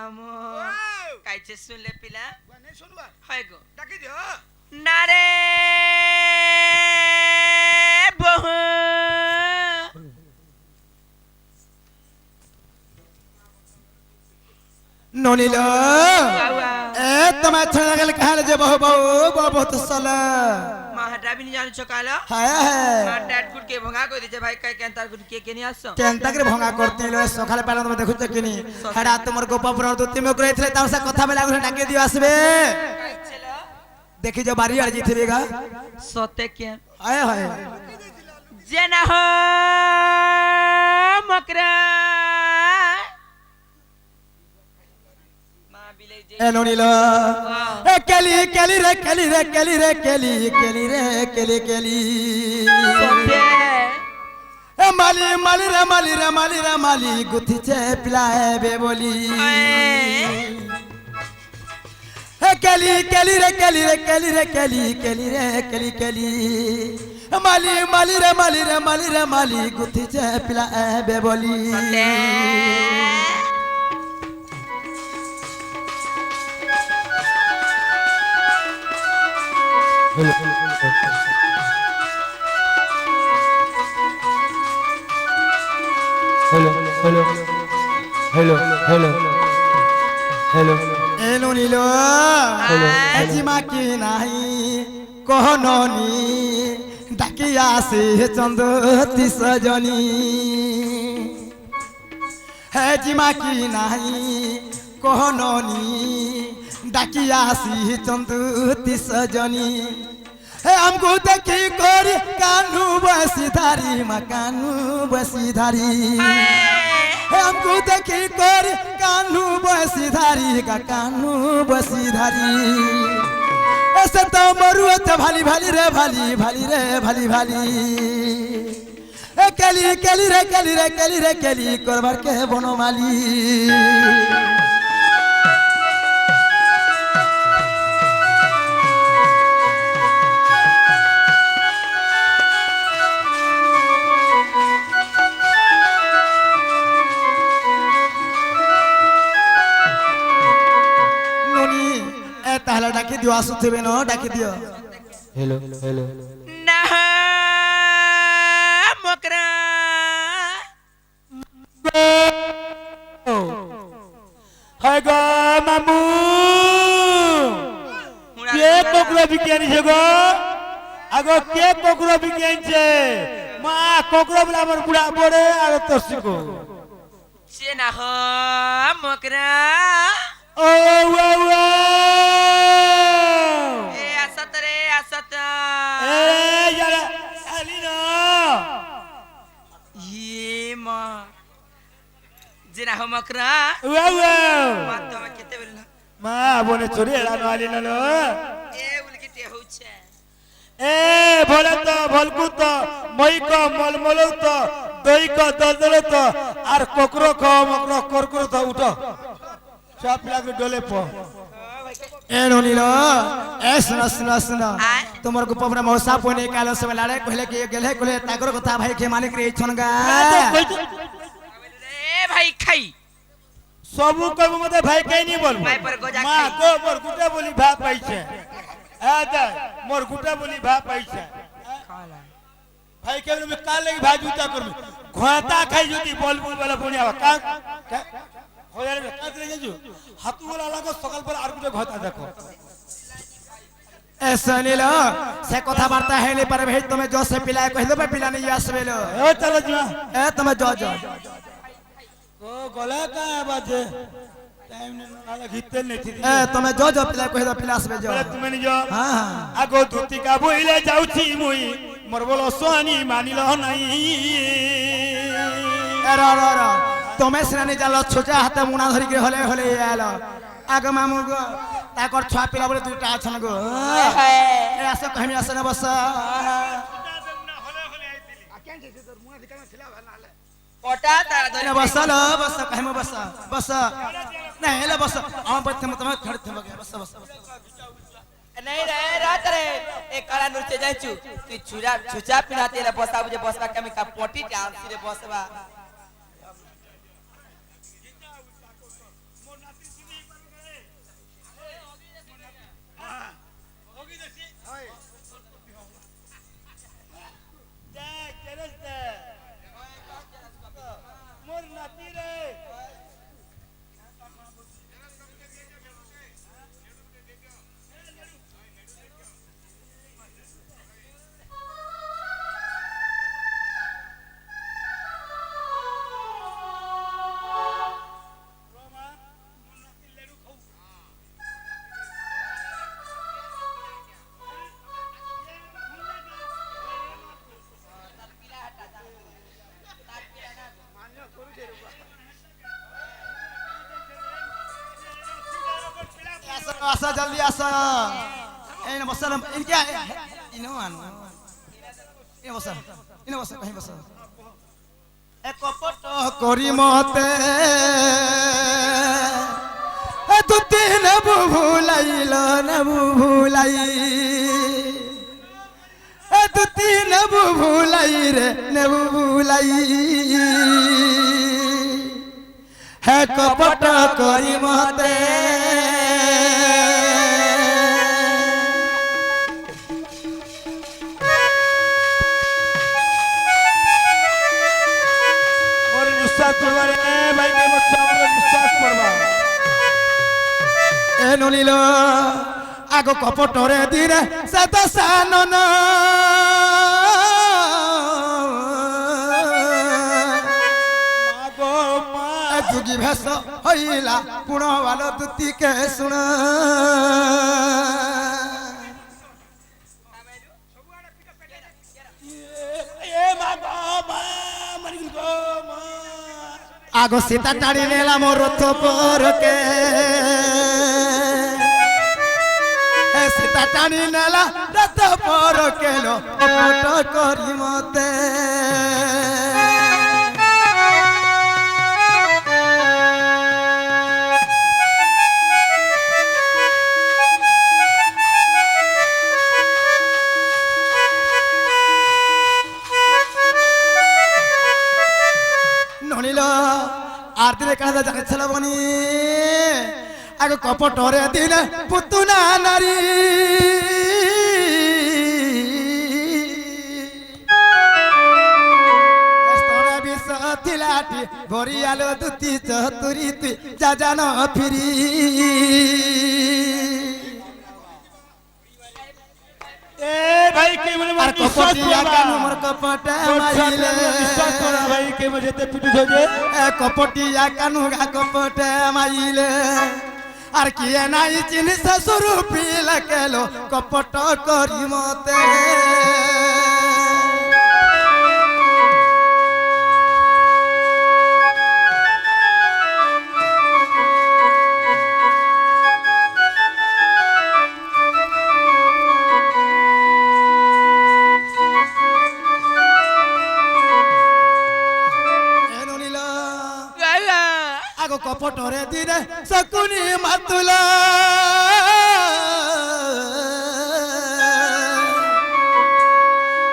मामो कायचे सुनले पिला नहीं सुनवा हाय गो डाकी दियो नारे बहु नोनीलो ए तुम्हें अच्छा लगल कहले जे बहु बहु बहुत सला महाडा भी नहीं जान चकाला हाय हाय मार डैड गुड के भंगा को दीजे भाई काय केंतार गुड के नहीं आसो केंता करे भंगा करते लो सखाले पहला तुम देखुछ कि नहीं हडा तुमर गोपा पुरा दुत्ती में करे थले तार से कथा बेला गुरे डाके दियो आसबे देखि जो बारी अड़ जीथेगा सोते क्या हाय हाय जना हो मकरा ए नोनीलो ए केली केली रे केली रे केली रे केली केली रे केली केली ए माली माली रे माली रे माली रे माली गुथी छे पिलाए बे बोली ए केली केली रे केली रे केली रे केली केली रे केली केली माली माली रे माली रे माली रे माली गुथी छे पिलाए बे बोली hello hello hello hello hello hello एलो नीलो एजिमा की नाही कहननी डाकिया से चंदती सजनी एजिमा की नाही कहननी डाकिया से चंदती सजनी हे हमको देखी कोरी कानू बसी धारी मकानू बसी धारी हे हमको देखी कोरी कानू बसी धारी का कानू बसी धारी ऐसे तो मरुआ तो भाली भाली रे भाली भाली रे भाली भाली ए केली केली रे केली रे केली रे केली करबार के बनमाली ताहला डाकी दियो आसु थेबे न डाकी दियो हेलो हेलो ना मकरा हाय गो मामू के कोकरो बिज्ञानी छे गो आगो के कोकरो बिज्ञानी छे मा कोकरो बला हमर बुढ़ा बोरे आरो तसिको से ना हो मकरा ओ वा वा ए असत रे असत ए यार अलीना ये मां जना हो मकरा वा वा बात तो मैं केते बोलना मा बोने छोरी एला न अलीना लो ए उलकिते होछे ए भोले तो भलकु तो मई को मलमलो तो दई को दलदल तो आर कोकरो को मकरो कोरकोर तो उठो चाप लागे डोले पो ए नोनीलो ए सुना सुना सुना तुमर को पबरा मौसा पोने कालो से लाड़े कहले के गेले कहले ताकर कथा भाई के मानिक रे छनगा ए भाई खाई सबु कब मते भाई कहीं नहीं बोल भाई पर गोजा मां खाई को मोर गुटा बोली भा पैसे आ जा मोर गुटा बोली भा पैसे खाला भाई के में काल लगी भाई जूता कर घोता खाई जूती बोल बोल वाला पुनिया का हो यार में काट ले जो हाथ वाला लगा सकल पर आर गुटे घोता देखो ऐसा नीलो से कथा वार्ता है ले पर भाई तुम्हें जो से पिलाए कहलो पे पिला नहीं आसबेलो ए चलो जी ए तुम्हें जो जो ओ गला का बाजे टाइम ने नाला घिते नहीं थी ए तुम्हें जो जो पिलाए कहलो पिला आसबे जो तुम नहीं जो हां हां आगो धोती का बोइले जाउछी मुई मोर बोलो सोनी मानिलो नहीं ए रा रा रा तुम्हें श्रेणी जालो छोटा हाथे मुना धरि के हले हले आलो आगे मामू गो ताकर छुआ पिला बोले दुटा छन गो ए आसे कहमी आसे न बस ओटा तारा ए धरे बस लो बस कहमो बस बस नहीं ले बस हम बैठे मत मत खड़े थे बस बस नहीं रे रात रे एक काला नृत्य जाइछु तू छुरा छुचा पिनाते रे बसा बुझे बसवा कमी का पोटी डांस रे बसवा आसा जल्दी आसा एन बस इनके इनो आनो इन बस कहीं बस ए कपट करी मते ए तू तीन भूलाइल न भूलाई ए तू तीन भूलाई रे न भूलाई है कपट करी मते नुलिलो आगो कपटरे दिने सत सानन जुगी भेष हईला पुण वालो दुती के सुन आगो सीता टाड़ी नेला मोर रथ पर के सीता टाणी नेला रथ पर केलो कपट करी मते नलिलो आरती रे कादा जाने छला बनी आगो कपटरे दिन पुतुना नारी स्तरे विष थिलाटी भरियालो दुती चतुरी तुई जाजान फिरी ए भाई के मुझे আর কপটিয়া কানু মোর কপটা মাইলে विश्वास करा भाई के मुझे ते पिटू सोजे এ কপটিয়া কানু গা কপটা মাইলে আর কি নাই চিনি শ্বশুর পিলা কেলো কপট করি মতে কপটরে দিনে সকুনি মাতুলা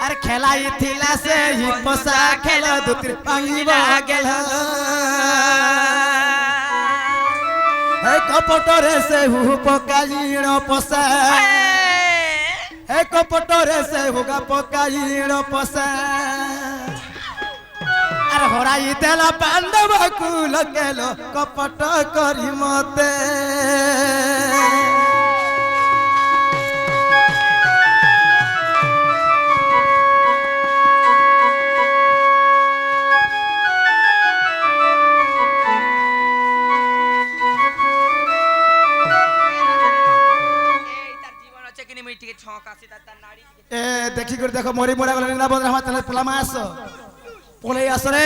আর খেলাই থিলা সে হি পসা খেল দুতি ভাঙিবা গেল হে কপটরে সে হু পকাইণ পসা হে কপটরে সে হুগা পকাইণ পসা হরাই দেলা পাণ্ডব কুল গেল কপট করি মতে এ দেখি করে দেখো মরি মোড়া গেল না বদরা আমার তাহলে পোলা মাস পলে আসরে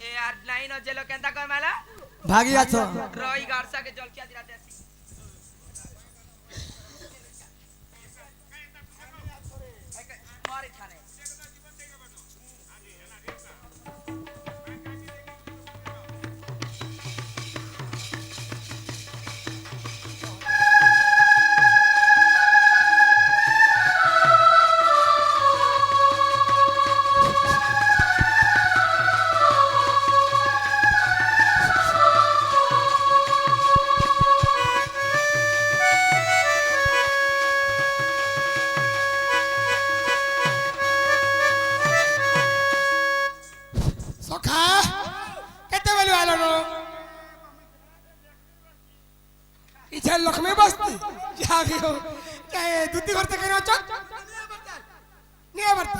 এ আর লাইন জেলো কেনতা কর মালা ভাগি আছো রই গারসা के জলকিয়া দিরা দেছি মারি থানে लक्ष्मी बस्ती जागी हो क्या दूती घर तक अच्छा नहीं बरती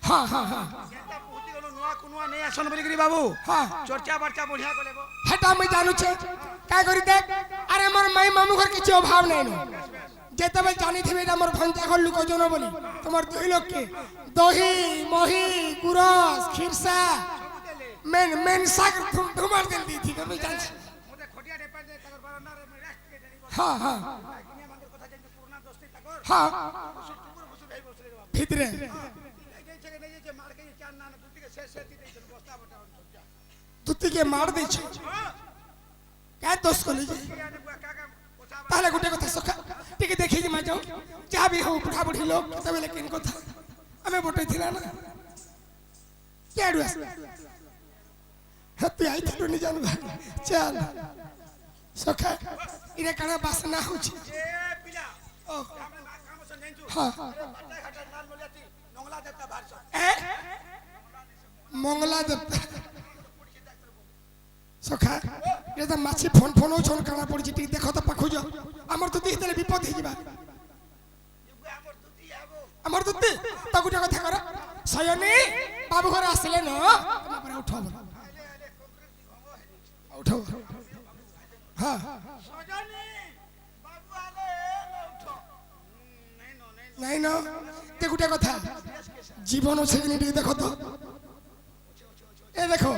हाँ हाँ हाँ बाबू हाँ चर्चा बर्चा बढ़िया को लेबो हेटा मैं जानू छे काय करी देख अरे मोर माई मामू घर किछ अभाव नै न जेते बे जानी थिबे एटा मोर भंजा घर लुको जनो बोली तमर दुई लोग के दही मही गुरस खिरसा मेन मेन सागर तुम धुमार देल दी थी मैं जान হ্যাঁ হ্যাঁ হ্যাঁ ভিতরে দুটিকে মার দিয়েছে কে দোষ করলি যে তাহলে গোটে কথা সখা টিকে দেখি মা যাও যা বি হও বুড়া বুড়ি লোক কেতবেলে কেন কথা আমি বটে ଥିଲା না কেডু আস তুই আইଥିଲୁ নি জানু চল সখা ইরে কানা বাসনা হচ্ছে ও হ্যাঁ মঙ্গলা দেবতা সখা এটা মাছি ফোন ফোন হচ্ছন কানা পড়ছি টিকে দেখো তো পাখু যাও আমার তো দিলে বিপদ হয়ে যাবা আমার তো তা গোটে কথা কর সয়নি বাবু ঘরে আসলে ন তারপরে উঠো উঠো হ্যাঁ নাই ন তে গোটে কথা জীবন আছে কি টিকে দেখো তো এ দেখো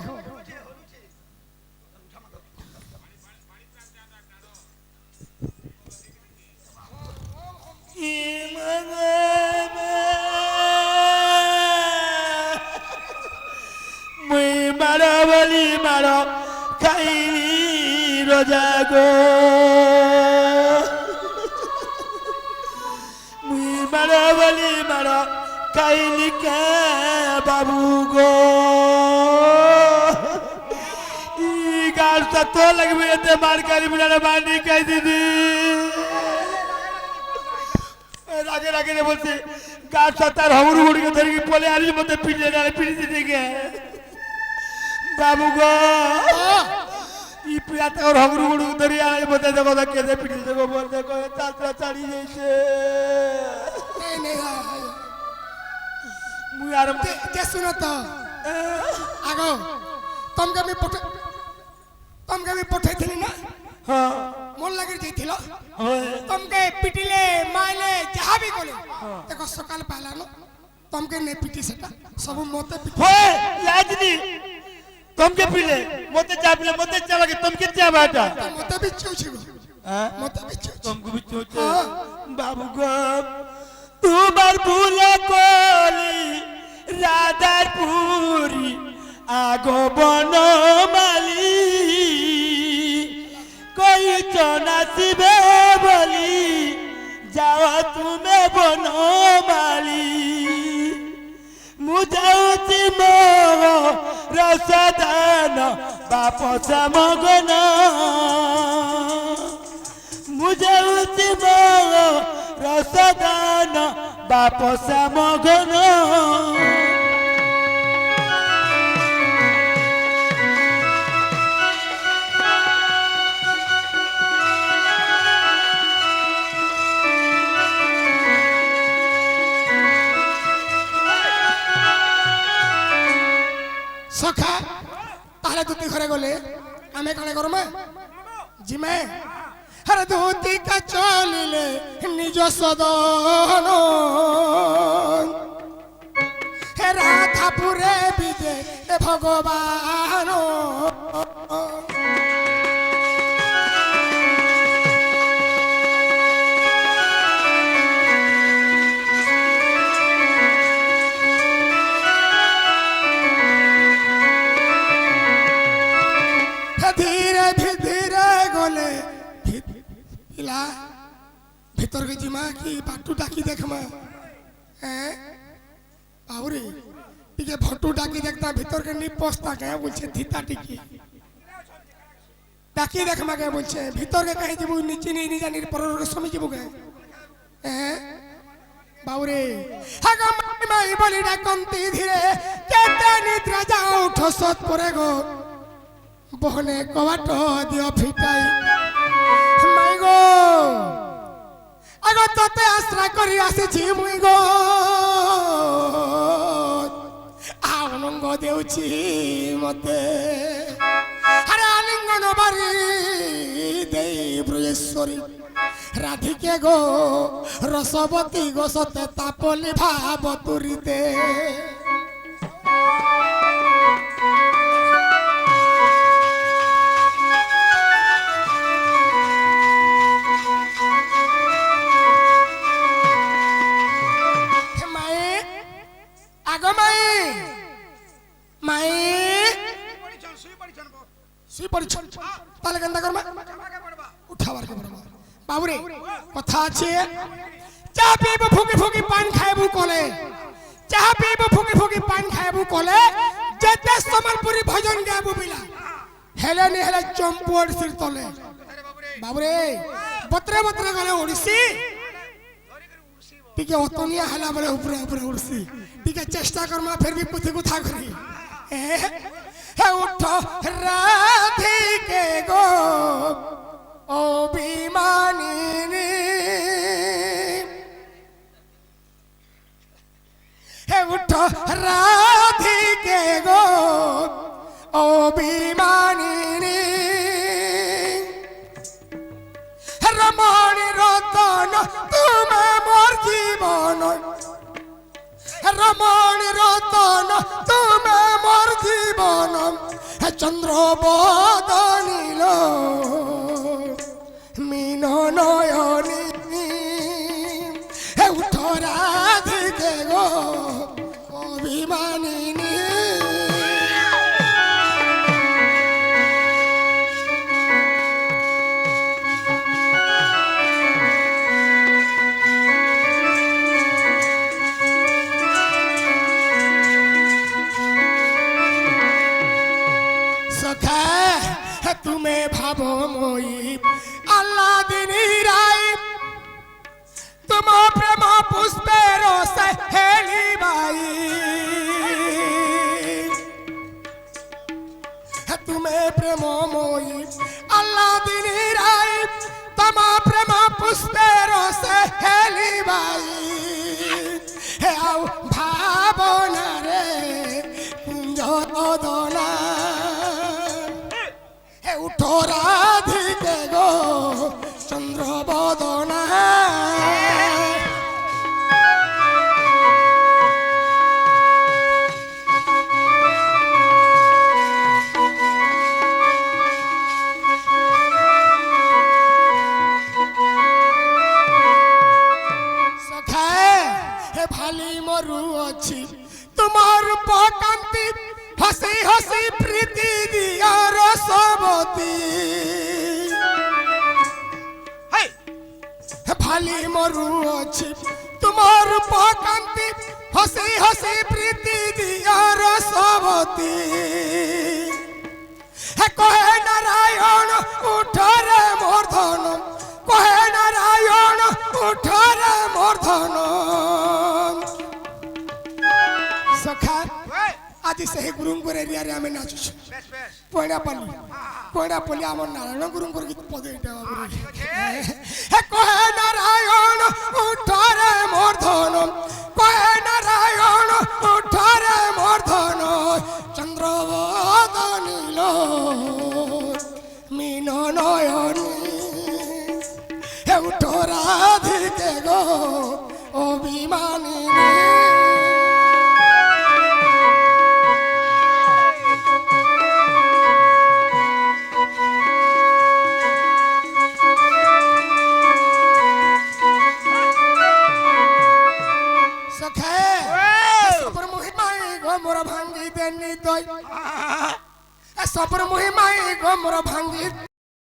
মুই মার বলি মার খাইনি রোজা গো মুই মার বলি মার খাইনি কে বাবু গো ই গাছটা তো লাগবে এতে মার কারি বুড়ারে বাড়ি খাই দিদি রাগে রাগে বলছে গাছটা তার হমরু গুড়িকে ধরে বলে আনি মধ্যে পিঠে পিঠে দিকে বাবু গো ই পিয়াতে ওর হমরু গুড়ি ধরে আনি মধ্যে দেখো কেঁদে পিঠে দেখো বল দেখো চাচা চাড়ি যাইছে মুই আর যে শুনো তো আগো তোমাকে আমি পঠাইছিলি না হ্যাঁ মন লাগি যাইছিল হয় তোমাকে পিটিলে মাইলে যাহা বি কলে দেখো সকাল পাইলানো তোমাকে নে পিটি সেটা সব মতে পিটি হয় লাজনি তোমকে পিলে মতে চাপিলে মতে চালাকে তোমকে চাবা এটা মতে বিচ্ছুছি গো হ্যাঁ মতে বিচ্ছুছি तुमको भी चोचे बाबू गो तुम्हार भूल कोली राधारपुरी आगो बनो माली कोई चोना सिबे बोली जाओ तुम्हें बनो माली मुझे मो रसदान बापस मगना मुझे रसदान बापस मगन সখা তাহলে তুই ঘরে গলে আমি কানে করমে জিমে হরে ধুতি কা চলিলে নিজ সদন হে রাধাপুরে বিজে এ ভগবান ধীরে ধীরে গলে ভিতর কে জিমা কি পাটু ডাকি দেখমা হ্যাঁ বাবুরে টিকে ফটো ডাকি দেখতা ভিতর কে নি পস্তা কে বলছে থিতা টিকি ডাকি দেখমা কে বলছে ভিতর কে কহে যাবো নিচে নি জানি পরর কে সমি যাবো কে হ্যাঁ বাবুরে হাগা মাই বলি ডাকন্তি ধীরে কেতে নিদ্রা যাও ঠসত পরে গো বহনে কবাট দিও ফিটাই মাই গো আগো তোতে আশ্রয় করি আসিছি মুই গো আনন্দ দেউছি মতে আরে আলিঙ্গন বাড়ি দেই ব্রজেশ্বরী রাধিকে গো রসবতী গো সতে তাপলি ভাব তুরিতে শুই পড়ছ তাহলে কেনতা করবা উঠাবার কে পড়বা বাবুরে কথা আছে চা পিব ফুকি ফুকি পান খাইবু কলে চা পিব ফুকি ফুকি পান খাইবু কলে যেতে সম্বলপুরি ভজন গাইবু বিলা হেলে নি হেলে চম্পু ওড়িশির তলে বাবুরে বতরে বতরে গলে ওড়িশি টিকে অতনিয়া হেলা বলে উপরে উপরে উড়ছি টিকে চেষ্টা করমা ফির বি পুথি কথা করি হে উঠ রাধিকে গো অভিমানিনী হে উঠ রাধিকে গো অভিমানিনী রমণী রতন তুমি মোর জীবন রমণী রতন তুমি মোর জীবন চন্দ্র বদনীল মিন নয়নী হে উঠ রাধিকে গো অভিমানিনী তুমি ভাবো মই আল্লাহ দিনী রাই তুম প্রেম পুষ্পের হেলি বাই তুমি প্রেম মই আল্লাহ দিনী রাই তুম প্রেম পুষ্পের হেলি বাই হে আও ভাবনা রে কুঞ্জ দনা উঠ রাধিকে গো চন্দ্র বদনা হে ভালি মরু অছি তোমার পকান্তি হসি হসি প্রীতি দিয়া রসবতী ভালি মরু অছি তোমার পকান্তি হসি হসি প্রীতি দিয়া রসবতী কহে নারায়ণ উঠরে মূর্ধন কহে নারায়ণ উঠরে মূর্ধন সখা আজি সেই গুরুঙ্কর এরিয়ারে আমি নাচুছি পয়নাপল্লী আমার নারায়ণ গুরুঙ্কর গীত পদে এটা হে কহে নারায়ণ উঠরে মূর্ধন কহে নারায়ণ উঠরে মূর্ধন চন্দ্র বদনীল মিন নয়নী হে উঠ রাধিকে গো অভিমানিনী মোর ভাঙ্গি দেনি দই সবর মহিমাই গো মোর ভাঙ্গি